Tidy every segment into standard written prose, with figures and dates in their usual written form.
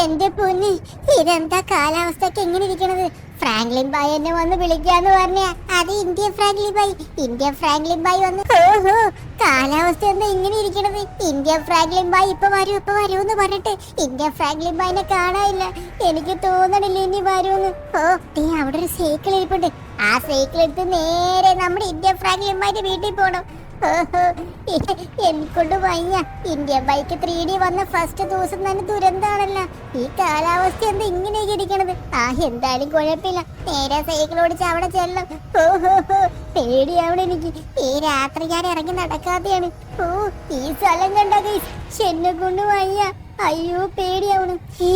എന്റെ പൊന്നി, ഇതെന്താ കാലാവസ്ഥക്ക് എങ്ങനെ ഇരിക്കണത്? ഫ്രാങ്ക്ലിൻ ബായ് എന്നെ വന്ന് വിളിക്കാന്ന് പറഞ്ഞ അത് ഇന്ത്യൻ ഫ്രാങ്ക്ലിൻ ബായ്. ഇന്ത്യൻ ഫ്രാങ്ക്ലിൻ ബായ് വന്ന് കാലാവസ്ഥ എന്താ ഇങ്ങനെ ഇരിക്കണത്? ഇന്ത്യൻ ഫ്രാങ്ക്ലിൻ ബായ് ഇപ്പൊ വരൂന്ന് പറഞ്ഞിട്ട് ഇന്ത്യൻ ഫ്രാങ്ക്ലിൻ ബായിനെ കാണാനില്ല. എനിക്ക് തോന്നണില്ല ഇനി വരൂന്ന്. അവിടെ ഒരു സൈക്കിൾ ഇരിപ്പുണ്ട്. ആ സൈക്കിൾ എടുത്ത് നേരെ നമ്മുടെ ഇന്ത്യൻ ഫ്രാങ്ക്ലിൻ ബായിന്റെ വീട്ടിൽ പോണം. എനിക്കൊണ്ട് വയ്യ. ഇന്ത്യൻ ബൈക്ക് 3D വന്ന ഫസ്റ്റ് ദിവസം തന്നെ ദുരന്താണല്ലോ. ഈ കാലാവസ്ഥ എന്താ ഇങ്ങനെയൊക്കെ ഇരിക്കണത്? എന്തായാലും കുഴപ്പമില്ല, നേരെ സൈക്കിൾ ഓടിച്ച് അവിടെ ചെല്ലാം. പേടിയാവണം എനിക്ക്. ഈ രാത്രി ഞാൻ ഇറങ്ങി നടക്കാതെയാണ്. ഈ സ്ഥലം കണ്ടാ എന്നെ കൊണ്ട് വയ്യ. അയ്യോ പേടിയാവണം. ഈ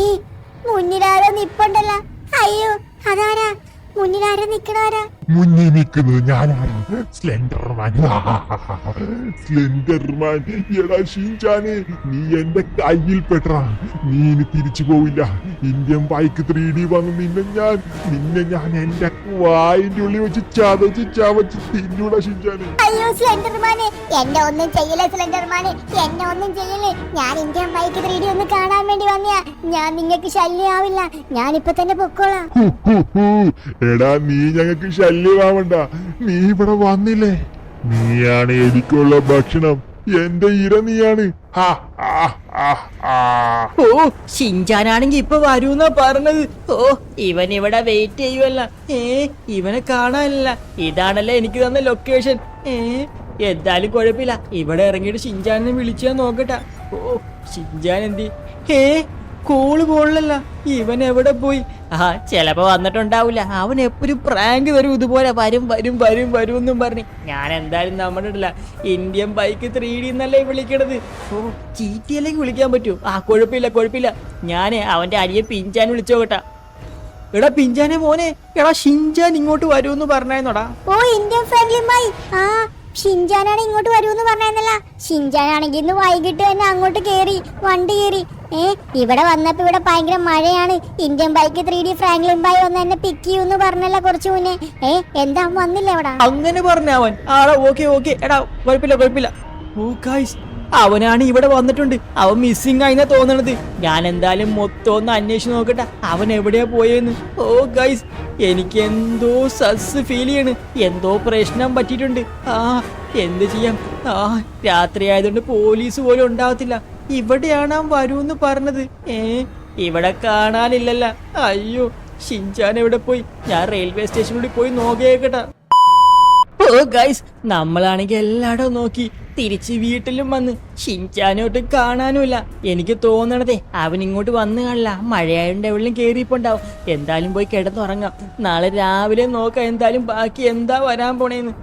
മുന്നിലാരോ നിപ്പുണ്ടല്ലോ. അയ്യോ അതാരാ? മുന്നിലാരോ നിക്കണാരാ? മുന്നിൽ നിൽക്കുന്നത് ഞാനാണ്, സ്ലെൻഡർമാൻ. സ്ലെൻഡർമാൻ, എടാ ഷിൻചാനെ, നീ എന്റെ കയ്യിൽ പെട്ട. നീ ഇനി തിരിച്ചു പോവില്ല. ഇന്ത്യൻ ബൈക്ക് 3D വന്ന് നിന്നെ ഞാൻ എന്റെ വായിന്റെ ഉള്ളിൽ വെച്ച് ചവച്ച് തിന്നൂടാ ഷിൻചാനെ. അയ്യോ സ്ലെൻഡർമാനെ, എന്നെ ഒന്നും ചെയ്യല്ലേ സ്ലെൻഡർമാനെ, എന്നെ ഒന്നും ചെയ്യല്ലേ. ഞാൻ ഇന്ത്യൻ ബൈക്ക് 3D ഒന്ന് കാണാൻ വേണ്ടി വന്നയാ. ഞാൻ നിങ്ങൾക്ക് ശല്യമാവില്ല. ഞാനിപ്പോ തന്നെ പൊക്കോളാം. എടാ നീ ഞങ്ങൾക്ക് ശല്യമാവണ്ട. നീ ഇവിടെ വന്നില്ലേ, നീയാണ് എനിക്കുള്ള ഭക്ഷണം. എന്റെ ഇര നീയാണ്. ഷിൻചാനാണെങ്കി ഇപ്പൊ വരൂന്നാ പറഞ്ഞത്. ഇവൻ ഇവിടെ വെയിറ്റ് ചെയ്യുവല്ല. ഇവനെ കാണാനില്ല. ഇതാണല്ലേ എനിക്ക് തന്ന ലൊക്കേഷൻ. എന്തായാലും കുഴപ്പമില്ല, ഇവിടെ ഇറങ്ങിയിട്ട് ഷിൻചാനെ വിളിച്ചാ നോക്കട്ടെ. ഷിൻചാൻ എന്തി? കോള് പോളില്ല. ഇവൻ എവിടെ പോയി? ചെലപ്പോ വന്നിട്ടുണ്ടാവില്ല. അവൻ എപ്പോഴും പ്രാങ്ക് തരും ഇതുപോലെ. വരും എന്നും പറഞ്ഞു. ഞാൻ എന്തായാലും നമ്മുടെ ഇന്ത്യൻ ബൈക്ക് 3D എന്നല്ലേ വിളിക്കണത്. GTA വിളിക്കാൻ പറ്റൂ? കുഴപ്പമില്ല. ഞാന് അവന്റെ അരിയെ പിഞ്ചാൻ വിളിച്ചോകട്ടാ. എടാ പിഞ്ചാനെ മോനെ, എടാ ഷിൻചാൻ ഇങ്ങോട്ട് വരൂന്ന് പറഞ്ഞായിരുന്നോടാ? ഇന്ത്യൻ ഫ്രാങ്ക്ലിൻ ബായ്. ഷിൻചാനാണ് ഇങ്ങോട്ട് വരൂന്ന് പറഞ്ഞല്ല. ഷിൻചാനാണെങ്കിൽ ഇന്ന് വൈകിട്ട് തന്നെ അങ്ങോട്ട് വണ്ടി കേറി. ഇവിടെ വന്നപ്പോ ഇവിടെ ഭയങ്കര മഴയാണ്. ഇന്ത്യൻ ബൈക്ക് 3D ഫ്രാങ്ക്ലിൻ ബായ് വന്ന് എന്നെ പിക്ക് ചെയ്യൂന്ന് പറഞ്ഞല്ല കുറച്ചു മുന്നേ. എന്താ വന്നില്ല അവിടെ? അങ്ങനെ പറഞ്ഞ അവൻ? ഓക്കെ എടാ കുഴപ്പമില്ല. അവനാണ് ഇവിടെ വന്നിട്ടുണ്ട്. അവൻ മിസ്സിംഗ് ആയിന്നാ തോന്നണത്. ഞാൻ എന്തായാലും മൊത്തം ഒന്ന് അന്വേഷിച്ച് നോക്കട്ടെ അവൻ എവിടെയാ പോയെന്ന്. ഗൈസ്, എനിക്ക് എന്തോ സസ് ഫീൽ ചെയ്യണ്. എന്തോ പ്രശ്നം പറ്റിയിട്ടുണ്ട്. എന്ത് ചെയ്യാം? രാത്രി ആയതുകൊണ്ട് പോലീസ് പോലും ഉണ്ടാവത്തില്ല. ഇവിടെയാണ് അവൻ വരൂന്ന് പറഞ്ഞത്. ഇവിടെ കാണാനില്ലല്ല. അയ്യോ, ഷിൻചാൻ എവിടെ പോയി? ഞാൻ റെയിൽവേ സ്റ്റേഷനിൽ പോയി നോക്കിയേക്കട്ടെ. ഗൈസ്, നമ്മളാണെങ്കിൽ എല്ലായിടവും നോക്കി. തിരിച്ച് വീട്ടിലും വന്ന് ഷിൻചാനോട്ട് കാണാനുമില്ല. എനിക്ക് തോന്നണതേ അവൻ ഇങ്ങോട്ട് വന്ന് കാണില്ല. മഴയായോണ്ട് എവിടെയും കേറിയിപ്പോണ്ടാവും. എന്തായാലും പോയി കിടന്നുറങ്ങാം. നാളെ രാവിലെ നോക്കാം എന്തായാലും ബാക്കി എന്താ വരാൻ പോണേന്ന്.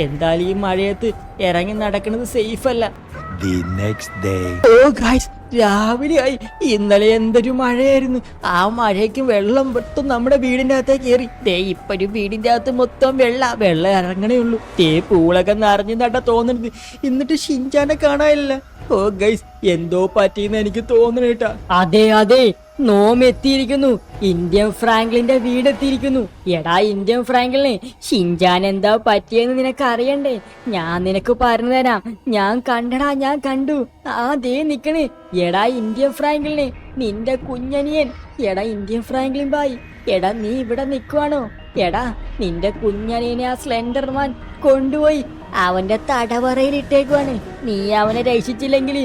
എന്തായാലും ഈ മഴയത്ത് ഇറങ്ങി നടക്കുന്നത് സേഫ് അല്ല. ഗൈസ്, രാവിലെ ആയി. ഇന്നലെ എന്തൊരു മഴയായിരുന്നു. ആ മഴയ്ക്ക് വെള്ളം പെട്ടും നമ്മുടെ വീടിന്റെ അകത്തേക്ക് കയറി. ഇപ്പൊരു വീടിന്റെ അകത്ത് മൊത്തം വെള്ളം ഇറങ്ങണേ ഉള്ളൂ. പൂളൊക്കെ നിറഞ്ഞു നട്ട തോന്നുന്നത്. എന്നിട്ട് ഷിൻചാനെ കാണാനില്ല. ഗൈസ്, എന്തോ പറ്റിയെന്ന് എനിക്ക് തോന്നണ കേട്ടാ. അതെ, നോം എത്തിയിരിക്കുന്നു. ഇന്ത്യൻ ഫ്രാങ്ക്ലിന്റെ വീടെത്തിയിരിക്കുന്നു. എടാ ഇന്ത്യൻ ഫ്രാങ്ക്ലിനെ, ഷിൻചാൻ എന്താ പറ്റിയെന്ന് നിനക്ക് അറിയണ്ടേ? ഞാൻ നിനക്ക് പറഞ്ഞു തരാം. ഞാൻ കണ്ടു. ദേ നിക്കണേ. എടാ ഇന്ത്യൻ ഫ്രാങ്ക്ലിനെ, നിന്റെ കുഞ്ഞനിയൻ. എടാ ഇന്ത്യൻ ഫ്രാങ്ക്ലിൻ ബായ്, എടാ നീ ഇവിടെ നിക്കുവാണോ? എടാ നിന്റെ കുഞ്ഞനിയനെ ആ സ്ലെൻഡർമാൻ കൊണ്ടുപോയി അവന്റെ തടവറയിൽ ഇട്ടേക്കുവാണ്. നീ അവനെ രക്ഷിച്ചില്ലെങ്കിൽ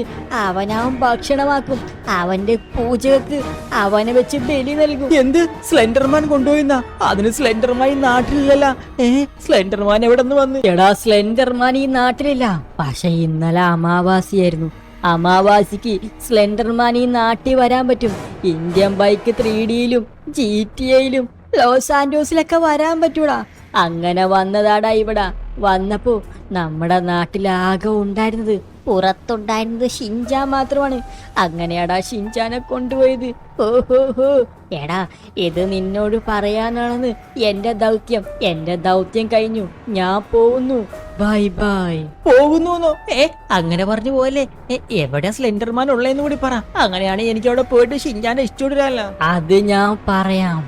അവൻ ഭക്ഷണമാക്കും. അവന്റെ പൂജകൾക്ക് അവനെ വെച്ച് ബലി നൽകും. എന്ത്? സ്ലെൻഡർമാൻ കൊണ്ടുപോയിന്നാ? അതിന് സ്ലെൻഡർമാൻ ഈ നാട്ടിലില്ലല്ല. സ്ലെൻഡർമാൻ എവിടെ നിന്ന് വന്നു? എടാ സ്ലെൻഡർമാൻ ഈ നാട്ടിലില്ല. പക്ഷെ ഇന്നലെ അമാവാസിയായിരുന്നു. അമാവാസിക്ക് സ്ലെൻഡർമാൻ ഈ നാട്ടിൽ വരാൻ പറ്റും. ഇന്ത്യൻ ബൈക്ക് 3Dയിലും GTA-യിലും ലോസ് ആൻഡോസിലൊക്കെ വരാൻ പറ്റൂടാ. അങ്ങനെ വന്നതാടാ ഇവിടെ. വന്നപ്പോ നമ്മുടെ നാട്ടിലാകെ ഉണ്ടായിരുന്നത്, പുറത്തുണ്ടായിരുന്നത് ഷിൻചാൻ മാത്രമാണ്. അങ്ങനെയാടാ ഷിൻചാനെ കൊണ്ടുപോയത്. എടാ, ഇത് നിന്നോട് പറയാനാണെന്ന് എന്റെ ദൗത്യം കഴിഞ്ഞു. ഞാൻ പോകുന്നു. ബൈ. പോകുന്നു? അങ്ങനെ പറഞ്ഞു പോലെ. എവിടെ സ്ലെൻഡർമാൻ ഉള്ളതെന്ന് കൂടി പറ. അങ്ങനെയാണ് എനിക്ക് അവിടെ പോയിട്ട് ഷിൻചാനെ ഇഷ്ടപ്പെടില്ല. അത് ഞാൻ പറയാം.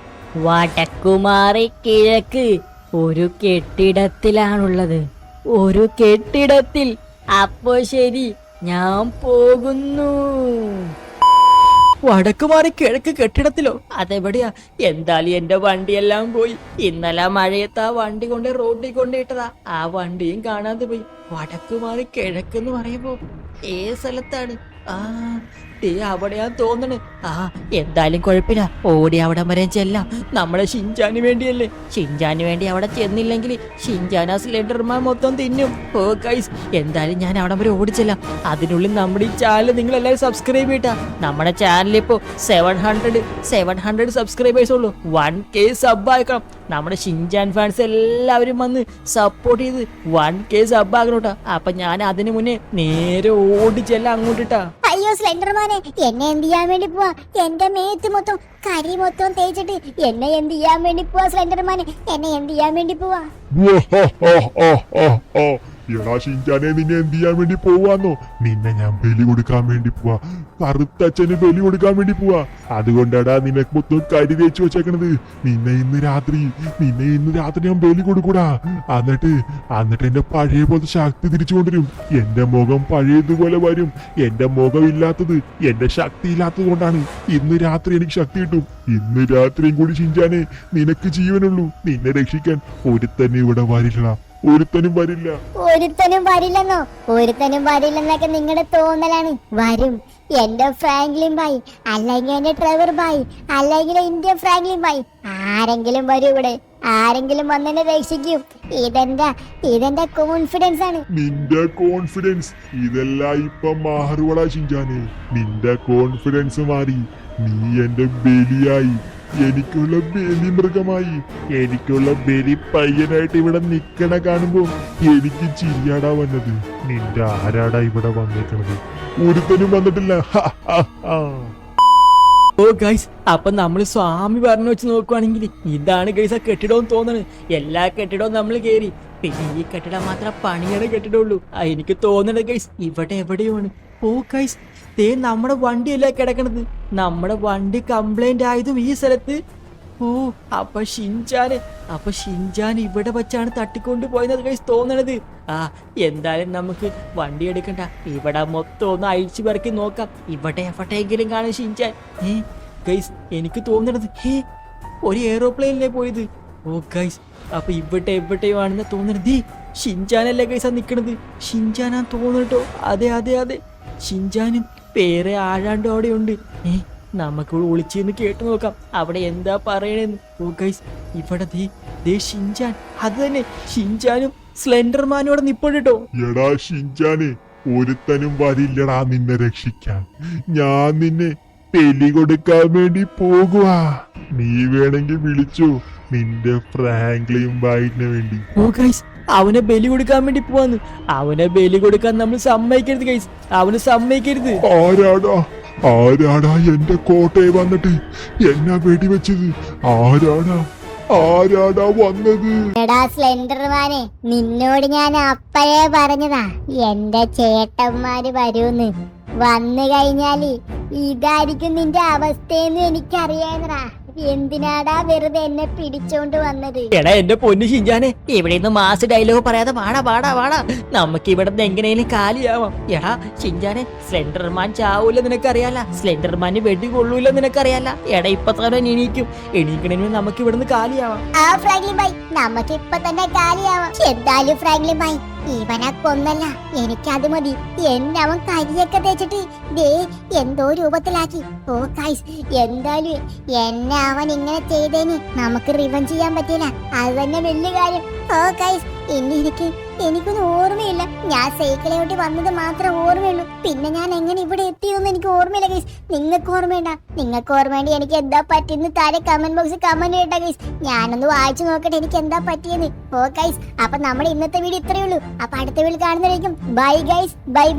വടക്കുമാറി കിഴക്ക് ഒരു കെട്ടിടത്തിലാണുള്ളത്. ഒരു കെട്ടിടത്തിൽ. അപ്പോ ശരി, ഞാൻ പോകുന്നു. വടക്ക് മാറി കിഴക്ക് കെട്ടിടത്തിലോ? അതെവിടെയാ? എന്തായാലും എന്റെ വണ്ടിയെല്ലാം പോയി. ഇന്നലെ മഴയത്ത് ആ വണ്ടി കൊണ്ട് റോഡിൽ കൊണ്ടിട്ടതാ. ആ വണ്ടിയും കാണാതെ പോയി. വടക്ക് മാറി കിഴക്കെന്ന് പറയുമ്പോ ഏത് സ്ഥലത്താണ്? ആ അവിടെയാ തോന്നണ്. എന്തായാലും കുഴപ്പമില്ല, ഓടി അവിടെ വരെ ചെല്ലാം. നമ്മളെ ഷിൻചാന് വേണ്ടിയല്ലേ. ഷിൻചാന് വേണ്ടി അവിടെ ചെന്നില്ലെങ്കിൽ ഷിൻചാൻ ആ സ്ലെൻഡർമാൻ മൊത്തം തിന്നും. ഓ ഗൈസ്, എന്തായാലും ഞാൻ അവിടെ വരെ ഓടിച്ചെല്ലാം. അതിനുള്ളിൽ നമ്മുടെ ഈ ചാനൽ നിങ്ങൾ എല്ലാവരും സബ്സ്ക്രൈബ് ചെയ്യട്ടാ. നമ്മുടെ ചാനൽ ഇപ്പോ 700 സബ്സ്ക്രൈബേഴ്സ് ഉള്ളൂ. 1K സബ് ആക്കണം. നമ്മുടെ ഷിൻചാൻ ഫാൻസ് എല്ലാവരും വന്ന് സപ്പോർട്ട് ചെയ്ത് 1K സബ് ആകണോട്ടാ. അപ്പൊ ഞാൻ അതിനു മുന്നേ നേരെ ഓടിച്ചെല്ലാം അങ്ങോട്ടിട്ടാ. അയ്യോ സ്ലെൻഡർമാനെ, എന്നെ എന്ത് ചെയ്യാൻ വേണ്ടി പോവാ? എന്റെ മേത്ത് മൊത്തം കരി മൊത്തം തേച്ചിട്ട് എന്നെ എന്ത് ചെയ്യാൻ വേണ്ടി പോവാ? സ്ലെൻഡർമാനെ, എന്നെ എന്ത് ചെയ്യാൻ വേണ്ടി പോവാ? എടാ ഷിൻചാനെ, നിന്നെ എന്ത് ചെയ്യാൻ വേണ്ടി പോവാന്നോ? നിന്നെ ഞാൻ ബലി കൊടുക്കാൻ വേണ്ടി പോവാ. കറുത്തച്ഛന് ബലി കൊടുക്കാൻ വേണ്ടി പോവാ. അതുകൊണ്ടാടാ നിനക്ക് മൊത്തം കരി തേച്ച് വെച്ചേക്കണത്. നിന്നെ ഇന്ന് രാത്രി ഞാൻ ബലി കൊടുക്കൂടാ. എന്നിട്ട് എന്റെ പഴയ പോലത്തെ ശക്തി തിരിച്ചു കൊണ്ടുവരും. എന്റെ മുഖം പഴയതുപോലെ വരും. എന്റെ മുഖം ഇല്ലാത്തത് എന്റെ ശക്തി ഇല്ലാത്തത് കൊണ്ടാണ്. ഇന്ന് രാത്രി എനിക്ക് ശക്തി കിട്ടും. ഇന്ന് രാത്രിയും കൂടി ഷിൻചാനെ നിനക്ക് ജീവനുള്ളൂ. നിന്നെ രക്ഷിക്കാൻ ഒരുത്തന്നെ ഇവിടെ വരില്ല. ഒരുത്തനും വരില്ലെന്നോ? ഒരുത്തനും വരില്ലെന്നൊക്കെ നിങ്ങളുടെ തോന്നലാണ്. വരും. എന്റെ ഫ്രാങ്ക്ലിൻ ഭായ്, അല്ലെങ്കിൽ എന്റെ ട്രെവർ ഭായ്, അല്ലെങ്കിൽ ഇന്ത്യ ഫ്രാങ്ക്ലിൻ ഭായ്, ആരെങ്കിലും വരും ഇവിടെ. ആരെങ്കിലും വന്നെന്നെ രക്ഷിക്കും. ഇതെന്റെ കോൺഫിഡൻസ് ആണ്. നിന്റെ കോൺഫിഡൻസ് ഇതെല്ലാം ഇപ്പൊ മാറുവളാ ഷിൻചാനെ. നിന്റെ കോൺഫിഡൻസ് മാറി. നീ എന്റെ ബലിയായി. എനിക്കുള്ള ബലി മൃഗമായി. എനിക്കുള്ള ബലി പയ്യനായിട്ട് ഇവിടെ നിക്കണ കാണുമ്പോ എനിക്ക് ചിരിയാടാ വന്നത്. നിന്റെ ആരാടാ ഇവിടെ വന്നേക്കണത്? ഒരുത്തനും വന്നിട്ടില്ല. ഓ ഗൈസ്, അപ്പൊ നമ്മള് സ്വാമി പറഞ്ഞു വെച്ച് നോക്കുവാണെങ്കിൽ ഇതാണ് ഗൈസ് ആ കെട്ടിടവും തോന്നണ്. എല്ലാ കെട്ടിടവും നമ്മൾ കേറി. പിന്നെ ഈ കെട്ടിടം മാത്രം പണിയുടെ കെട്ടിടമുള്ളൂ. എനിക്ക് തോന്നണത് ഗൈസ് ഇവിടെ എവിടെയുമാണ്. ഓ ഗൈസ്, നമ്മുടെ വണ്ടിയല്ല കിടക്കണത്. നമ്മുടെ വണ്ടി കംപ്ലൈന്റ് ആയതും ഈ സ്ഥലത്ത്. ഓ അപ്പൊ ഷിൻചാൻ ഇവിടെ വെച്ചാണ് തട്ടിക്കൊണ്ട് പോയത് ഗൈസ് തോന്നണത്. എന്തായാലും നമുക്ക് വണ്ടി എടുക്കണ്ട. ഇവിടെ മൊത്തം ഒന്ന് അഴിച്ചു പെറുക്കി നോക്കാം. ഇവിടെ എവിടെയെങ്കിലും കാണും ഷിൻചാൻ. ഗൈസ്, എനിക്ക് തോന്നണത് ഒരു എയറോപ്ലെയിനിലേ പോയത്. ഓ ഗൈസ്, അപ്പൊ എവിടെയുമാണെന്ന് തോന്നണത്. ഷിൻചാനല്ലേ ഗൈസാ നിക്കണത്? ഷിൻചാനാ തോന്നട്ടോ? അതെ, ഷിൻചാനും വേറെ ആഴാണ്ടും അവിടെ ഉണ്ട്. നമുക്കിവിടെ ഒളിച്ചെന്ന് കേട്ടു നോക്കാം അവിടെ എന്താ പറയണെന്ന്. ഓ ഗൈസ്, ഇവിടെ ദേ ഷിൻചാൻ. അത് തന്നെ, ഷിൻചാനും സ്ലെൻഡർമാനും അവിടെ നിപ്പുണ്ടോ. എടാ ഷിൻചാനെ, ഒരുത്തനും വരില്ലടാ നിന്നെ രക്ഷിക്കാൻ. ഞാൻ നിന്നെ ബലി കൊടുക്കാൻ വേണ്ടി പോകുവാ. നീ വേണമെങ്കിൽ വിളിച്ചു നിന്റെ ഫ്രാങ്ക്ലിൻ ഭായിന് വേണ്ടി. ഓ ഗൈസ്, അവനെ ബലി കൊടുക്കാൻ വേണ്ടി പോവാന്ന്. അവനെ ബലി കൊടുക്കാൻ നമ്മൾ സമ്മതിക്കരുത് ഗൈസ്. അവന് സമ്മതിക്കരുത്. ആരാടാ എന്റെ കോട്ടയെ വന്നിട്ട് എന്നാ വെടിവെച്ചത്? ആരാടാ വന്നത്? എടാ സ്ലെൻഡർമാനെ, നിന്നോട് ഞാൻ അപ്പഴേ പറഞ്ഞതാ എന്റെ ചേട്ടന്മാര് വരൂന്ന്. വന്നു കഴിഞ്ഞാല് ഇതായിരിക്കും നിന്റെ അവസ്ഥയെന്ന് എനിക്കറിയാന്നടാ. എന്തിനാടാ വെറുതെ എന്നെ പിടിച്ചോണ്ട് വന്നത്? എടാ എന്റെ പൊന്നു ഷിൻചാനെ, ഇവിടെ നിന്ന് മാസ് ഡയലോഗ് പറയാതെ വാടാ. നമുക്ക് ഇവിടെ നിന്ന് എങ്ങനെയും കാലിയാവാം. എടാ ഷിൻചാനെ, സ്ലെൻഡർമാൻ ചാവൂല നിനക്കറിയാല. സ്ലെൻഡർമാന് വെടി കൊള്ളൂല നിനക്കറിയാല. എടാ ഇപ്പൊ തന്നെ എണീക്കണേന് നമുക്ക് ഇവിടെ നിന്ന് കാലിയാവാം. ഫ്രാങ്ക്ലിൻ ഭായ്, നമുക്ക് ഇപ്പൊ തന്നെ കാലിയാവാം. എന്തായാലും ഫ്രാങ്ക്ലിൻ ഭായ്, ഇവനെ കൊന്നല്ല, എനിക്കത് മതി. എന്നെ അവൻ കരിയൊക്കെ തേച്ചിട്ട് എന്തോ രൂപത്തിലാക്കി. ഓ ഗൈസ്, എന്തായാലും എന്നെ അവൻ ഇങ്ങനെ ചെയ്തേന് നമുക്ക് റിവഞ്ച് ചെയ്യാൻ പറ്റില്ല. അത് തന്നെ വലിയ കാര്യം. ഓ ഗൈസ്, ഇനി എനിക്കൊന്നും ഓർമ്മയില്ല. ഞാൻ സൈക്കിളോട്ട് വന്നത് മാത്രമേ ഓർമ്മയുള്ളൂ. പിന്നെ ഞാൻ എങ്ങനെ ഇവിടെ എത്തിയെന്ന് എനിക്ക് ഓർമ്മയില്ല ഗൈസ്. നിങ്ങൾക്ക് ഓർമ്മയുണ്ട് എനിക്ക് എന്താ പറ്റിയെന്ന് താഴെ കമന്റ് ബോക്സിൽ കമന്റ് ചെയ്യട്ടെ ഗൈസ്. ഞാനൊന്ന് വായിച്ചു നോക്കട്ടെ എനിക്ക് എന്താ പറ്റിയെന്ന്. ഓ ഗൈസ്, അപ്പൊ നമ്മുടെ ഇന്നത്തെ വീഡിയോ ഇത്രയേ ഉള്ളൂ. അപ്പൊ അടുത്ത വീഡിയോ കാണുന്നതായിരിക്കും. Bye guys, by.